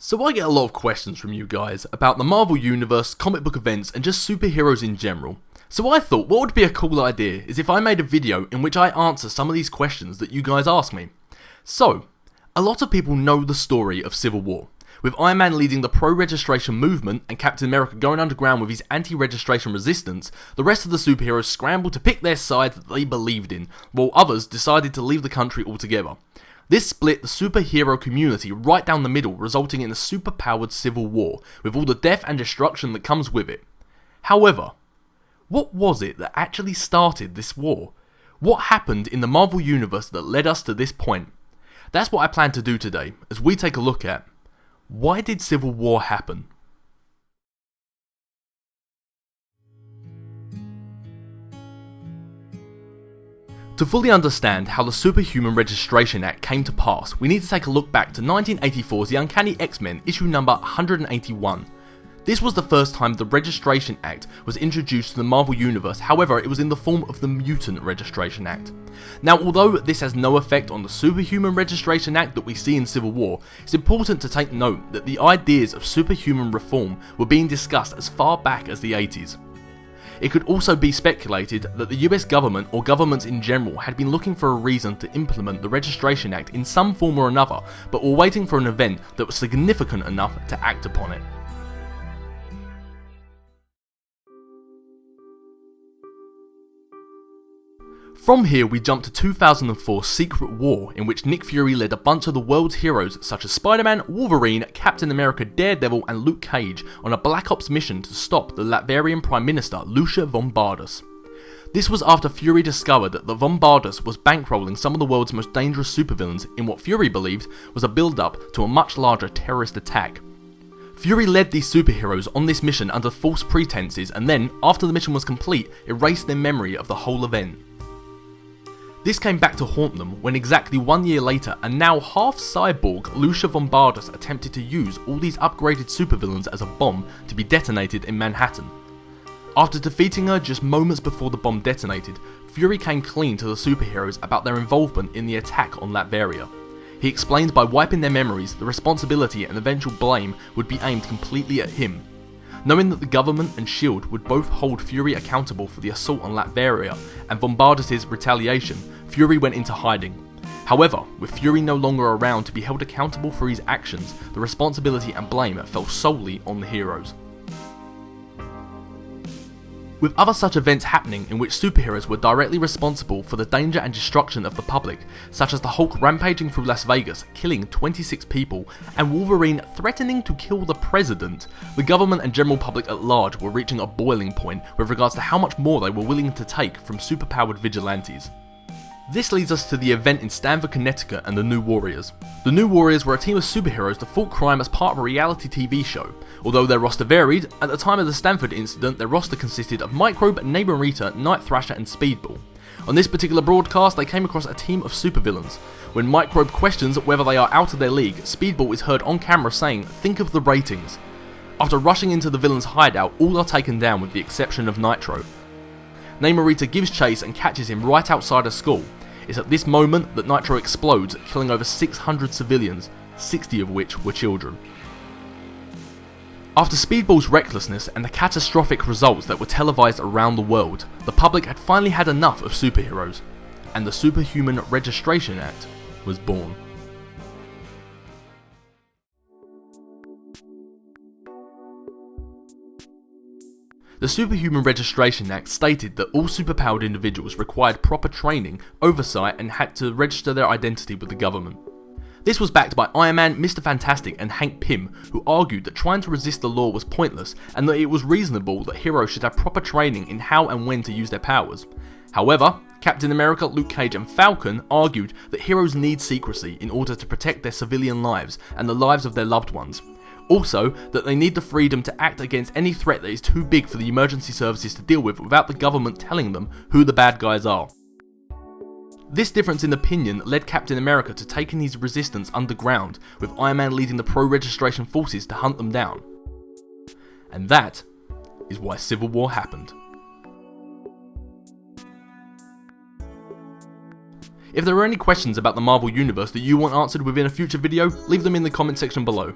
So I get a lot of questions from you guys about the Marvel Universe, comic book events, and just superheroes in general. So I thought what would be a cool idea is if I made a video in which I answer some of these questions that you guys ask me. So, a lot of people know the story of Civil War, with Iron Man leading the pro-registration movement and Captain America going underground with his anti-registration resistance. The rest of the superheroes scrambled to pick their side that they believed in, while others decided to leave the country altogether. This split the superhero community right down the middle, resulting in a superpowered civil war, with all the death and destruction that comes with it. However, what was it that actually started this war? What happened in the Marvel Universe that led us to this point? That's what I plan to do today, as we take a look at why did Civil War happen? To fully understand how the Superhuman Registration Act came to pass, we need to take a look back to 1984's The Uncanny X-Men, issue number 181. This was the first time the Registration Act was introduced to the Marvel Universe, however it was in the form of the Mutant Registration Act. Now, although this has no effect on the Superhuman Registration Act that we see in Civil War, it's important to take note that the ideas of superhuman reform were being discussed as far back as the 80s. It could also be speculated that the US government or governments in general had been looking for a reason to implement the Registration Act in some form or another, but were waiting for an event that was significant enough to act upon it. From here we jump to 2004's Secret War, in which Nick Fury led a bunch of the world's heroes such as Spider-Man, Wolverine, Captain America, Daredevil and Luke Cage on a Black Ops mission to stop the Latvian Prime Minister Lucia von Bardus. This was after Fury discovered that the von Bardus was bankrolling some of the world's most dangerous supervillains in what Fury believed was a build-up to a much larger terrorist attack. Fury led these superheroes on this mission under false pretenses and then, after the mission was complete, erased their memory of the whole event. This came back to haunt them when exactly 1 year later, a now half-cyborg Lucia von Bardus attempted to use all these upgraded supervillains as a bomb to be detonated in Manhattan. After defeating her just moments before the bomb detonated, Fury came clean to the superheroes about their involvement in the attack on Latveria. He explained by wiping their memories, the responsibility and eventual blame would be aimed completely at him. Knowing that the government and S.H.I.E.L.D. would both hold Fury accountable for the assault on Latveria and von Bardus' retaliation, Fury went into hiding. However, with Fury no longer around to be held accountable for his actions, the responsibility and blame fell solely on the heroes. With other such events happening in which superheroes were directly responsible for the danger and destruction of the public, such as the Hulk rampaging through Las Vegas, killing 26 people, and Wolverine threatening to kill the president, the government and general public at large were reaching a boiling point with regards to how much more they were willing to take from superpowered vigilantes. This leads us to the event in Stamford, Connecticut and the New Warriors. The New Warriors were a team of superheroes that fought crime as part of a reality TV show. Although their roster varied, at the time of the Stamford incident their roster consisted of Microbe, Namorita, Night Thrasher and Speedball. On this particular broadcast they came across a team of supervillains. When Microbe questions whether they are out of their league, Speedball is heard on camera saying, "Think of the ratings." After rushing into the villain's hideout, all are taken down with the exception of Nitro. Namorita gives chase and catches him right outside a school. It's at this moment that Nitro explodes, killing over 600 civilians, 60 of which were children. After Speedball's recklessness and the catastrophic results that were televised around the world, the public had finally had enough of superheroes, and the Superhuman Registration Act was born. The Superhuman Registration Act stated that all superpowered individuals required proper training, oversight and had to register their identity with the government. This was backed by Iron Man, Mr. Fantastic and Hank Pym, who argued that trying to resist the law was pointless and that it was reasonable that heroes should have proper training in how and when to use their powers. However, Captain America, Luke Cage and Falcon argued that heroes need secrecy in order to protect their civilian lives and the lives of their loved ones. Also, that they need the freedom to act against any threat that is too big for the emergency services to deal with without the government telling them who the bad guys are. This difference in opinion led Captain America to taking his resistance underground, with Iron Man leading the pro-registration forces to hunt them down. And that is why Civil War happened. If there are any questions about the Marvel Universe that you want answered within a future video, leave them in the comment section below.